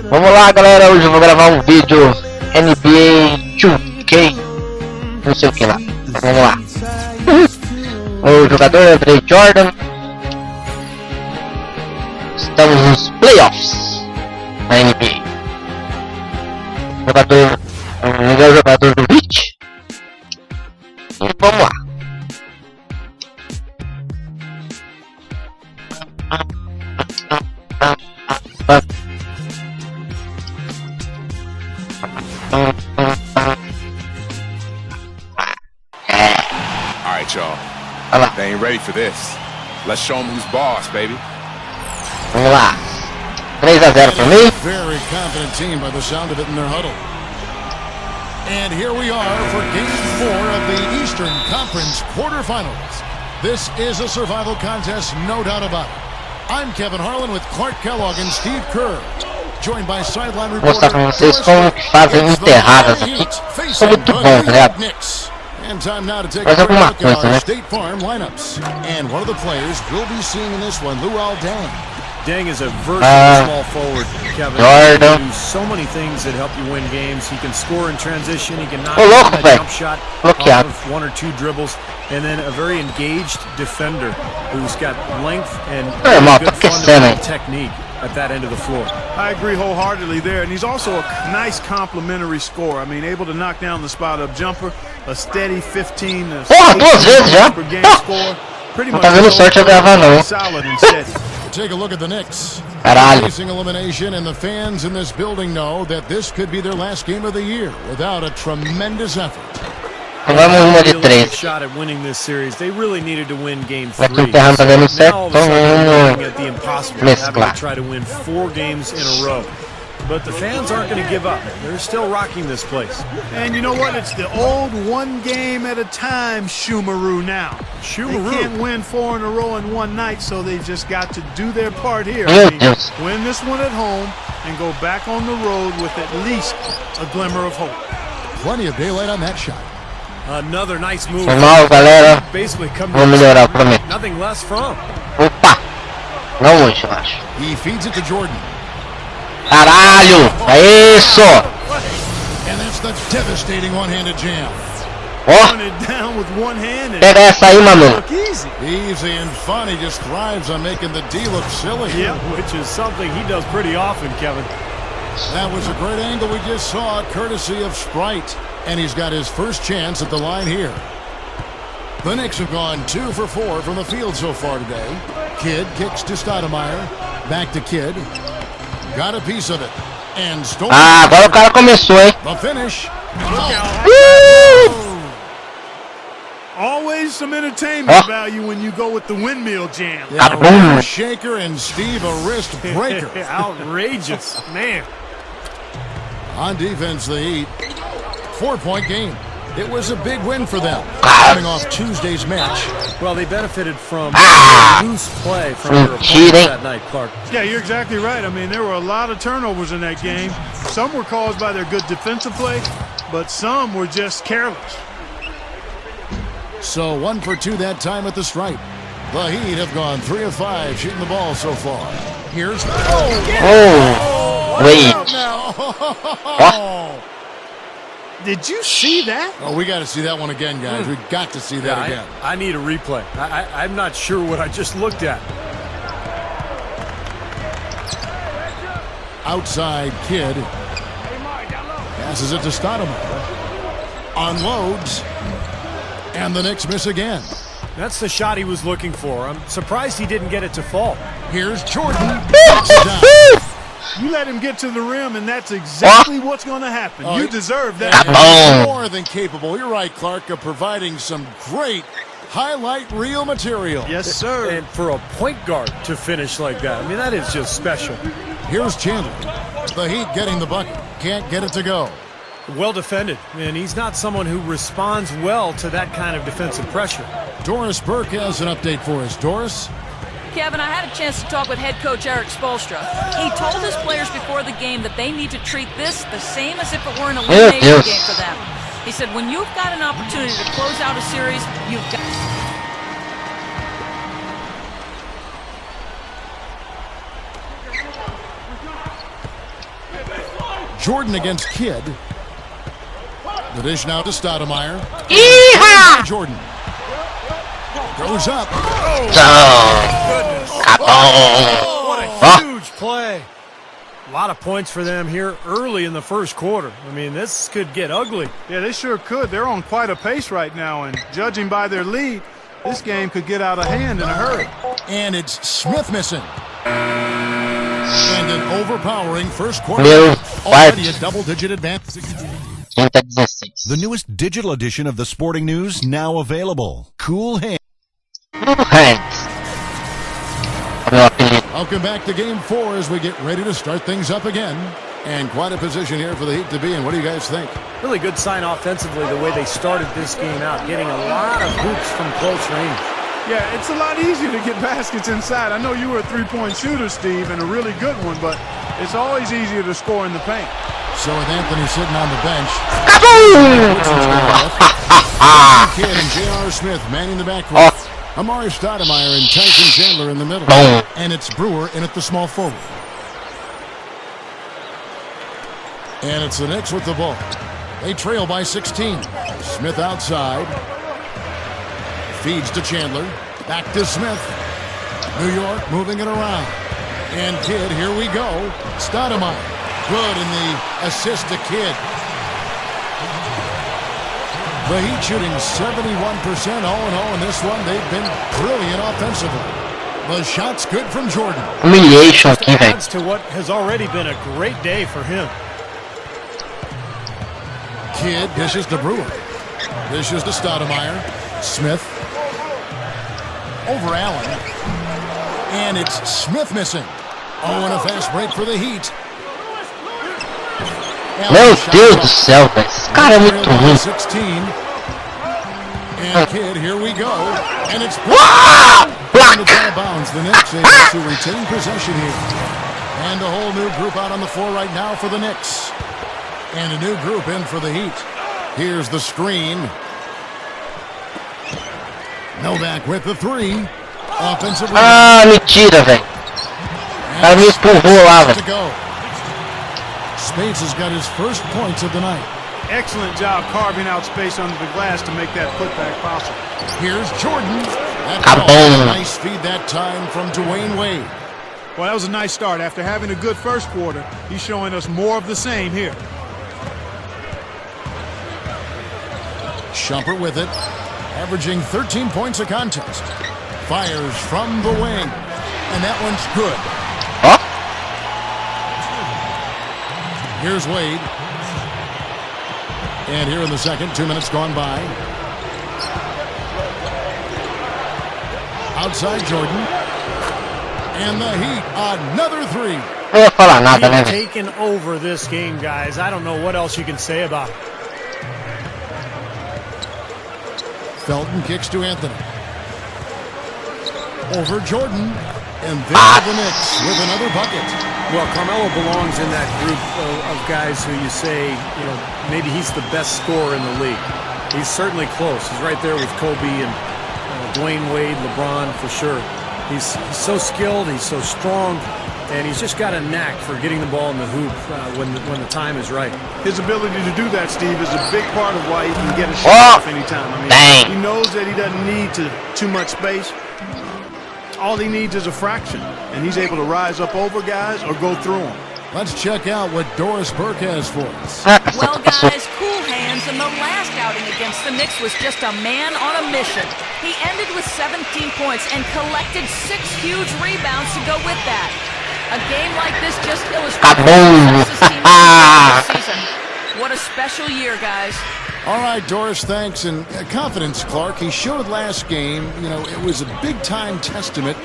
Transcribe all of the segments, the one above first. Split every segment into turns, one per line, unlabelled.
Vamos lá, galera, hoje eu vou gravar um vídeo NBA 2K, não sei o que lá. Vamos lá. O jogador é Andrey Jordan. Estamos nos playoffs na NBA. O melhor jogador do Heat. E vamos lá.
Alright, y'all. They ain't ready for this. Let's show them who's boss, baby.
Vamos lá. 3-0 para mim.
Very confident team by the sound of it in their huddle. And here we are for Game 4 of the Eastern Conference quarterfinals. This is a survival contest, no doubt about it. I'm Kevin Harlan with Clark Kellogg and Steve Kerr. Joined by sideline
Vou mostrar
reporter
pra vocês como que fazem enterradas aqui. São muito bons, né?
And time now to take
Faz
a
alguma
look at
coisa,
our
né?
State Farm lineups. And one of the players we'll be seeing in this one, Luol Deng.
Deng is a versatile small forward, Kevin.
Jordan.
He can do so many things that help you win games. He can score in transition. He can knock
Ô, louco,
down that
velho.
jump shot
Bloqueado.
off of one or two dribbles. And then a very engaged defender who's got length and
Irmão,
good
tá aquecendo, hein?
fundamental technique at that end of the floor.
I agree wholeheartedly there, and he's also a nice complementary scorer. I mean, able to knock down the spot-up jumper, a steady 15 to
Porra, 2 vezes já.
per game
Ah,
score. Pretty
não
much
tá vendo sorte eu gravar não, hein?
solid and steady.
Take a look at the Knicks.
Caralho.
Facing elimination, and the fans in this building know that this could be their last game of the year without a tremendous effort.
Vamos uma de 3.
Shot at winning this series. They really needed to win game
Vai
3.
enterrando, tá dando certo.
Now all of a sudden they're
Vamos
looking at the impossible, having
mesclar.
to try to win 4 games in a row. But the fans aren't going to give up. They're still rocking this place.
And you know what? It's the old one game at a time Shumaroo now.
Shumaroo.
They can't win 4 in a row in one night, so they've just got to do their part here.
Meu Deus.
Win this one at home and go back on the road with at least a glimmer of hope.
Plenty of daylight on that shot.
Another nice move.
Foi mal, galera.
Basically come
Vou melhorar, prometo.
nothing less from.
Opa. Não hoje, eu acho.
He feeds it to Jordan.
Caralho. É isso.
And that's the devastating one-handed jam.
Ó.
Run it down with one hand and
Pega essa aí, maluco.
look easy.
Easy and fun. He just thrives on making the D look silly.
Yeah, which is something he does pretty often, Kevin.
That was a great angle we just saw, courtesy of Sprite. And he's got his first chance at the line here. The Knicks have gone 2 for 4 from the field so far today. Kidd kicks to Stoudemire. Back to Kidd. Got a piece of it. And stole
Ah, agora o cara começou, hein?
the finish.
Always some entertainment
Oh.
value when you go with the windmill jam.
Yeah,
Kaboom.
a shaker and Steve a wrist breaker.
Outrageous, man.
On defense, the Heat. 4-point game. It was a big win for them. Coming off Tuesday's match.
Well, they benefited from
Ah.
loose play from their
Cheating.
opponents that night, Clark.
Yeah, you're exactly right. I mean, there were a lot of turnovers in that game. Some were caused by their good defensive play, but some were just careless.
So 1 for 2 that time at the stripe. The Heat have gone 3 of 5 shooting the ball so far. Here's
Oh. Wait.
Oh,
Did you see that?
oh, we got to see that one again, guys. We got to see that again.
I need a replay. I'm not sure what I just looked at.
Outside Kidd. Passes it to Stoudemire. Unloads. And the Knicks miss again.
That's the shot he was looking for. I'm surprised he didn't get it to fall.
Here's Jordan. Knocks it down.
You let him get to the rim, and that's exactly what's going to happen.
Oh,
You deserve that.
Kaboom.
More than capable, you're right, Clark, of providing some great highlight reel material.
Yes, sir.
And for a point guard to finish like that, I mean, that is just special.
Here's Chandler. The Heat getting the bucket. Can't get it to go.
Well defended, and he's not someone who responds well to that kind of defensive pressure.
Doris Burke has an update for us. Doris?
Kevin, I had a chance to talk with head coach Eric Spoelstra. He told his players before the game that they need to treat this the same as if it were an elimination game for them. He said, when you've got an opportunity to close out a series, you've got...
Jordan against Kidd. The dish now to Stoudemire. Jordan goes up.
What a huge play. A lot of points for them here early in the first quarter. I mean, this could get ugly.
Yeah, they sure could. They're on quite a pace right now, and judging by their lead, this game could get out of hand in a hurry.
And it's Smith missing. And an overpowering first quarter. Already a double-digit advantage.
The newest digital edition of the Sporting News now available. Cool Hands.
Welcome back to Game 4 as we get ready to start things up again. And quite a position here for the Heat to be in. What do you guys think?
Really good sign offensively the way they started this game out, getting a lot of hoops from close range.
Yeah, it's a lot easier to get baskets inside. I know you were a three-point shooter, Steve, and a really good one, but it's always easier to score in the paint.
So with Anthony sitting on the bench, Kidd and J.R. Smith manning the backcourt. Amari Stoudemire and Tyson Chandler in the middle. And it's Brewer in at the small forward. And it's the Knicks with the ball. They trail by 16. Smith outside. Feeds to Chandler. Back to Smith. New York moving it around. And Kidd, here we go. Stoudemire. Good in the assist to Kidd. The Heat shooting 71% all in all in this one. They've been brilliant offensively. The shot's good from Jordan.
Adds to what has already been a great day for him.
Kidd dishes to Brewer. Dishes to Stoudemire. Smith. Over Allen. And it's Smith missing. Oh, and a fast break for the Heat.
Meu Deus do céu, velho. Esse cara é muito ruim.
16. And Kidd, here we go. And it's
Block!
out of bounds. The Knicks able to retain possession here. And a whole new group out on the floor right now for the Knicks. And a new group in for the Heat. Here's the screen. Novak with the three. Offensively.
Mentira, velho. Ela me empurrou lá, velho.
Spades has got his first points of the night.
Excellent job carving out space under the glass to make that putback possible.
Here's Jordan. That's a nice feed that time from Dwayne Wade.
Well, that was a nice start. After having a good first quarter, he's showing us more of the same here.
Shumpert with it, averaging 13 points a contest. Fires from the wing, and that one's good. Here's Wade. And here in the second, 2 minutes gone by. Outside Jordan. And the Heat, another three.
He's taken over this game, guys. I don't know what else you can say about it.
Felton kicks to Anthony. Over Jordan. And there the Knicks with another bucket.
Well, Carmelo belongs in that group of guys who you say, you know, maybe he's the best scorer in the league. He's certainly close. He's right there with Kobe and Dwayne Wade, LeBron for sure. He's so skilled, he's so strong, and he's just got a knack for getting the ball in the hoop when the time is right.
His ability to do that, Steve, is a big part of why he can get a shot off anytime. I mean, he knows that he doesn't need too much space. All he needs is a fraction, and he's able to rise up over guys or go through them.
Let's check out what Doris Burke has for us.
Well, guys, cool hands, and the last outing against the Knicks was just a man on a mission. He ended with 17 points and collected 6 huge rebounds to go with that. A game like this just illustrates the team this season. What a special year, guys.
All right, Doris, thanks. And confidence, Clark. He showed last game, you know, it was a big-time testament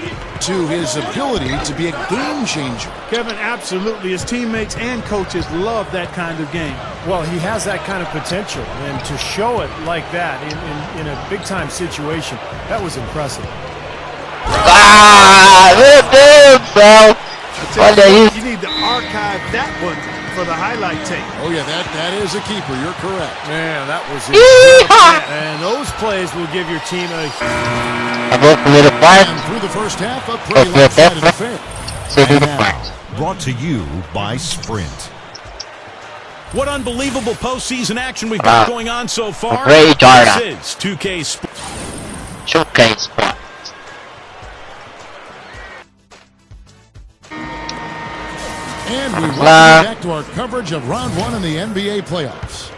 to his ability to be a game changer.
Kevin, absolutely. His teammates and coaches love that kind of game.
Well, he has that kind of potential, and to show it like that in a big-time situation, that was impressive.
Meu Deus do céu! Olha isso.
You need to archive that one for the highlight tape.
Oh, yeah, that is a keeper. You're correct.
Man, that was it. And those plays will give your team a...
And through the first half, a pretty lopsided affair.
Brought to you by Sprint. What unbelievable postseason action we've got going on so far.
Great Jordan.
This is 2K Sports.
2K Sports.
And we welcome you back to our coverage of round 1 in the NBA playoffs.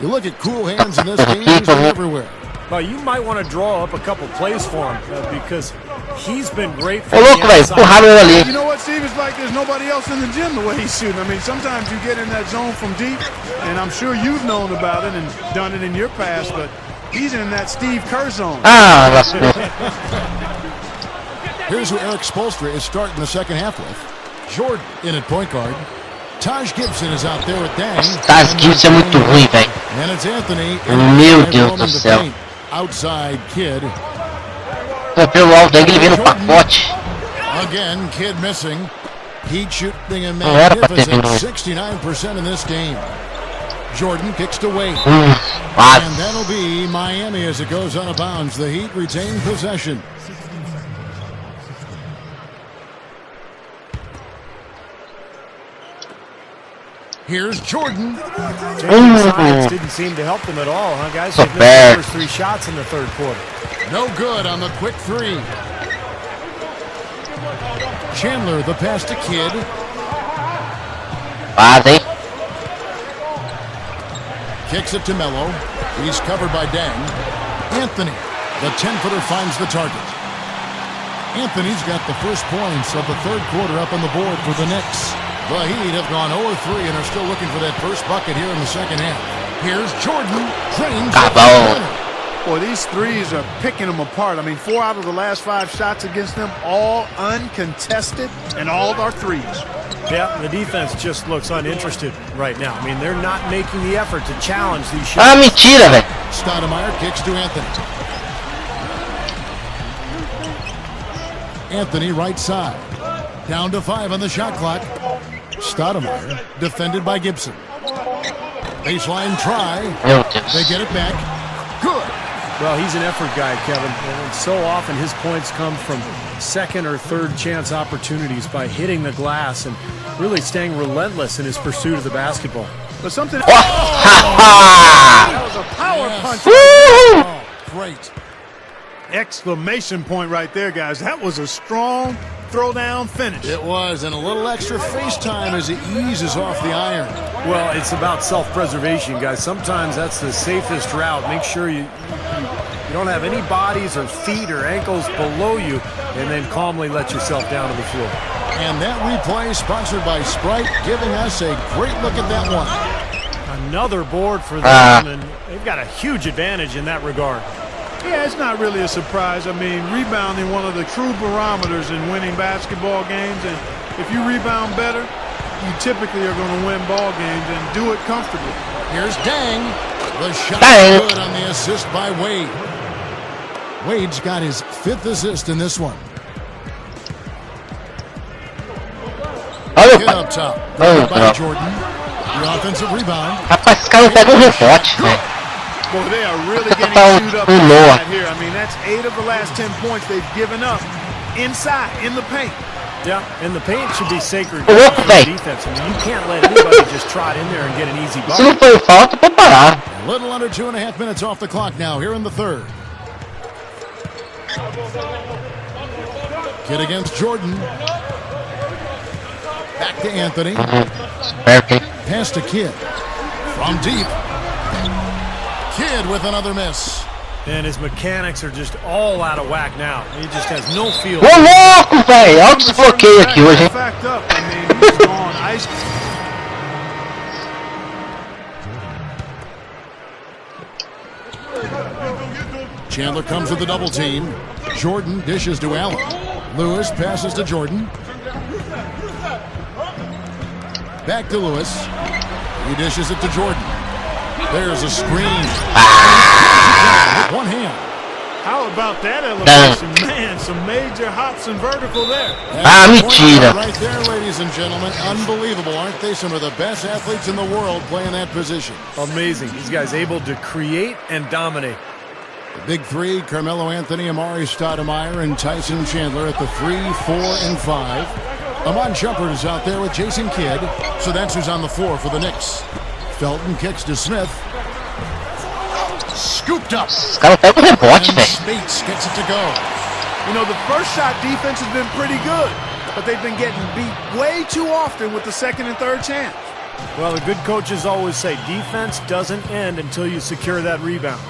You look at cool hands in this game, he's been everywhere.
Well, you might want to draw up a couple plays for him because he's been great for
Ô louco, velho, empurraram ele ali.
You know what, Steve? It's like there's nobody else in the gym the way he's shooting. I mean, sometimes you get in that zone from deep, and I'm sure you've known about it and done it in your past, but he's in that Steve Kerr zone.
Ah, lascou.
Here's who Eric Spoelstra is starting the second half with. Jordan in at point guard. Taj Gibson is out there with Dang.
Taj Gibson é muito ruim, velho.
And it's Anthony.
Meu Deus do céu.
Outside Kid.
Pelo alto ele vem no pacote.
Again, Kid missing. Heat shooting a magnificent 69% in this game. Jordan kicks to Wade. And that'll be Miami as it goes out of bounds. The Heat retain possession. Here's Jordan.
Science didn't seem to help them at all, huh, guys? They've missed the first 3 shots in the third quarter.
No good on the quick 3. Chandler, the pass to Kid.
Quase.
Kicks it to Melo. He's covered by Dang. Anthony, the 10-footer, finds the target. Anthony's got the first points of the third quarter up on the board for the Knicks. The Heat have gone 0-3 and are still looking for that first bucket here in the second half. Here's Jordan. Drains the winner.
Boy, these threes are picking them apart. I mean, 4 out of the last 5 shots against them, all uncontested, and all are threes.
Yeah, the defense just looks uninterested right now. I mean, they're not making the effort to challenge these shots.
Ah, mentira, velho.
Stoudemire kicks to Anthony. Anthony right side. Down to 5 on the shot clock. Stoudemire defended by Gibson. Baseline try. They get it back. Good.
Well, he's an effort guy, Kevin. And so often his points come from second or third chance opportunities by hitting the glass and really staying relentless in his pursuit of the basketball.
But something...
That was a power punch. Oh, great.
Exclamation point right there, guys. That was a strong throw-down finish.
It was, and a little extra face time as he eases off the iron.
Well, it's about self-preservation, guys. Sometimes that's the safest route. Make sure you don't have any bodies or feet or ankles below you, and then calmly let yourself down to the floor.
And that replay sponsored by Sprite, giving us a great look at that one.
Another board for them, and they've got a huge advantage in that regard.
Yeah, it's not really a surprise. I mean, rebounding one of the true barometers in winning basketball games, and if you rebound better, you typically are going to win ball games and do it comfortably.
Here's Dang. The shot good on the assist by Wade. Wade's got his 5th assist in this one. Get up top. By Jordan. The offensive rebound.
Rapaz, esse cara pega rebote, velho.
Boy, they are really getting chewed up inside here. I mean, that's 8 of the last 10 points they've given up inside, in the paint.
Yeah, and the paint should be sacred for the defense. I mean, you can't let anybody just trot in there and get an easy bucket.
Se não foi falta, pode parar.
A little under 2.5 minutes off the clock now here in the third. Kid against Jordan. Back to Anthony. Pass to Kid. From deep. Kid with another miss.
And his mechanics are just all out of whack now. He just has no feel.
Ô louco, velho! Olha o desbloqueio aqui hoje, hein?
Chandler comes with the double team. Jordan dishes to Allen. Lewis passes to Jordan. Back to Lewis. He dishes it to Jordan. There's a screen. With one hand.
How about that elevation? Man, some major hops and vertical there.
Mentira.
Right there, ladies and gentlemen. Unbelievable, aren't they? Some of the best athletes in the world playing that position.
Amazing. These guys able to create and dominate.
The big 3, Carmelo Anthony, Amari Stoudemire, and Tyson Chandler at the 3, 4, and 5. Amon Shumpert is out there with Jason Kidd, so that's who's on the floor for the Knicks. Felton kicks to Smith. Scooped up.
Os caras pegam o rebote, velho.
Spates gets it to go.
You know, the first shot defense has been pretty good, but they've been getting beat way too often with the second and third chance.
Well, the good coaches always say defense doesn't end until you secure that rebound.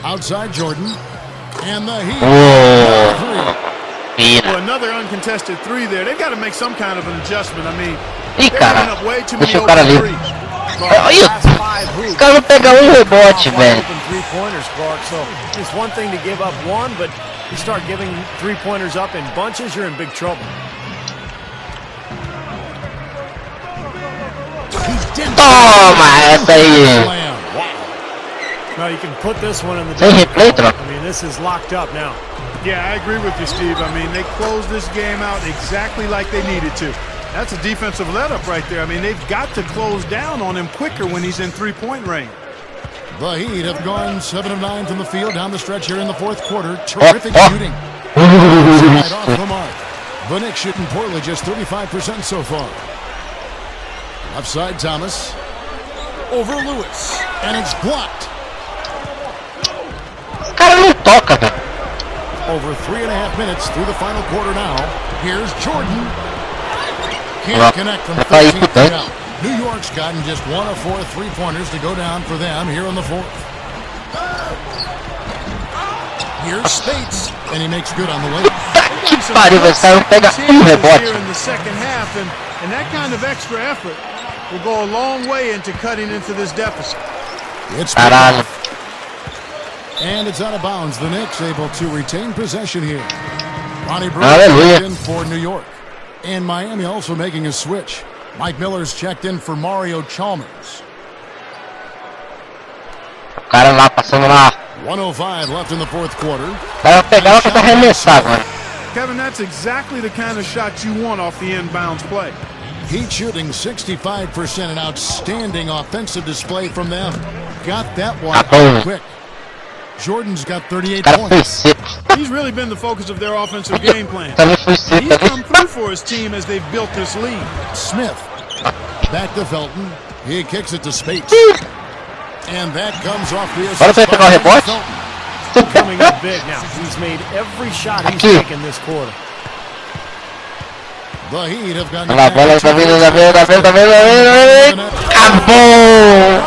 Outside Jordan. And the Heat.
Well, another uncontested three there. They've got to make some kind of an adjustment. I mean,
Ih,
they're
cara.
giving up way too many
Deixa o cara
open
livre.
threes.
Olha, os caras vão pegar um rebote, velho.
Open three-pointers, Clark. So it's one thing to give up one, but you start giving three-pointers up in bunches, you're in big trouble.
Toma essa aí.
Now you can put this one in the
Sem replay, troca.
I mean, this is locked up now.
Yeah, I agree with you, Steve. I mean, they closed this game out exactly like they needed to. That's a defensive let-up right there. I mean, they've got to close down on him quicker when he's in three-point range.
The Heat have gone 7 of 9 from the field down the stretch here in the fourth quarter. Terrific shooting. Right off the mark. The Knicks shooting poorly, just 35% so far. Left side, Thomas. Over Lewis. And it's blocked.
Os caras não tocam, velho.
Over 3.5 minutes through the final quarter now. Here's Jordan. Can't connect from 13 feet out. New York's gotten just 1 of 4 three-pointers to go down for them here in the fourth. Here's Spates, and he makes good on the way.
Que pariu, velho. Os caras vão pegar um rebote.
Here in the second half, and that kind of extra effort will go a long way into cutting into this deficit.
It's
Caralho.
and it's out of bounds. The Knicks able to retain possession here. Ronnie Brewer
Hallelujah.
checked in for New York. And Miami also making a switch. Mike Miller's checked in for Mario Chalmers.
O cara lá passando lá.
1:05 left in the fourth quarter.
O cara vai pegar ela pra arremessar agora.
Kevin, that's exactly the kind of shot you want off the inbounds play.
Heat shooting 65%, an outstanding offensive display from them. Got that one out quick. Jordan's got 38
O cara foi
points.
seco.
He's really been the focus of their offensive game plan.
Também foi seco.
He's come through for his team as they've built this lead.
Smith. Back to Felton. He kicks it to Spates. And that comes off the
Bora
assist
pegar o
by
rebote.
Felton.
Coming up big now. He's made every shot he's
Aqui.
taken this quarter.
The Heat have gotten
Olha lá, a bola tá vindo, tá vindo, tá vindo, tá vindo, tá vindo. Acabou!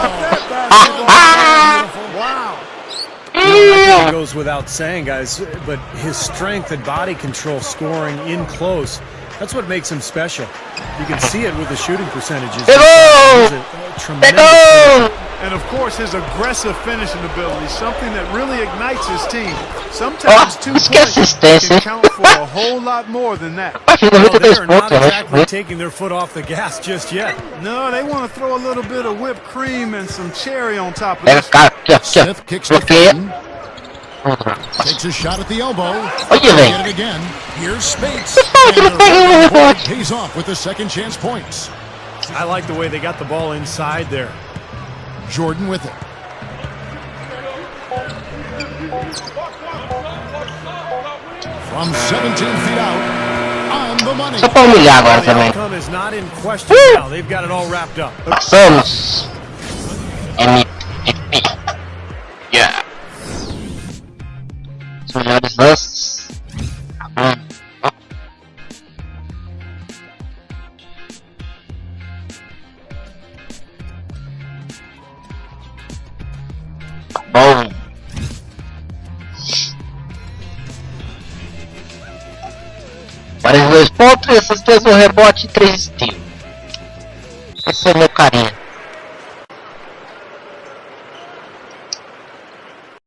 Wow.
It goes without saying, guys, but his strength and body control scoring in close, that's what makes him special. You can see it with the shooting percentages.
Pegou!
He's a tremendous
Pegou!
And of course, his aggressive finishing ability, something that really ignites his team. Sometimes 2
que
points
assistência,
can
hein?
count for a whole lot more than that.
Acho que
Well,
93
they're not
pontos, eu
exactly
acho.
taking their foot off the gas just yet.
No, they want to throw a little bit of whipped cream and some cherry on top of
Pega
this.
o cara, aqui, ó, aqui,
Smith
ó.
kicks to
Bloqueia.
Felton. Takes a shot at the elbow.
Olha,
Get
velho.
it again. Here's Spates.
Pode
And the
pegar o
rebound
rebote.
pays off with the second chance points.
I like the way they got the ball inside there.
Jordan with it. From 17 feet out, on the money.
Só pra humilhar agora
The
também.
outcome is not in question now. They've got it all wrapped up.
Passamos. MVP. Yeah. Os melhores lances. Bom. 42 pontos, essas 3 no rebote e 3 steals. Esse é o meu carinho.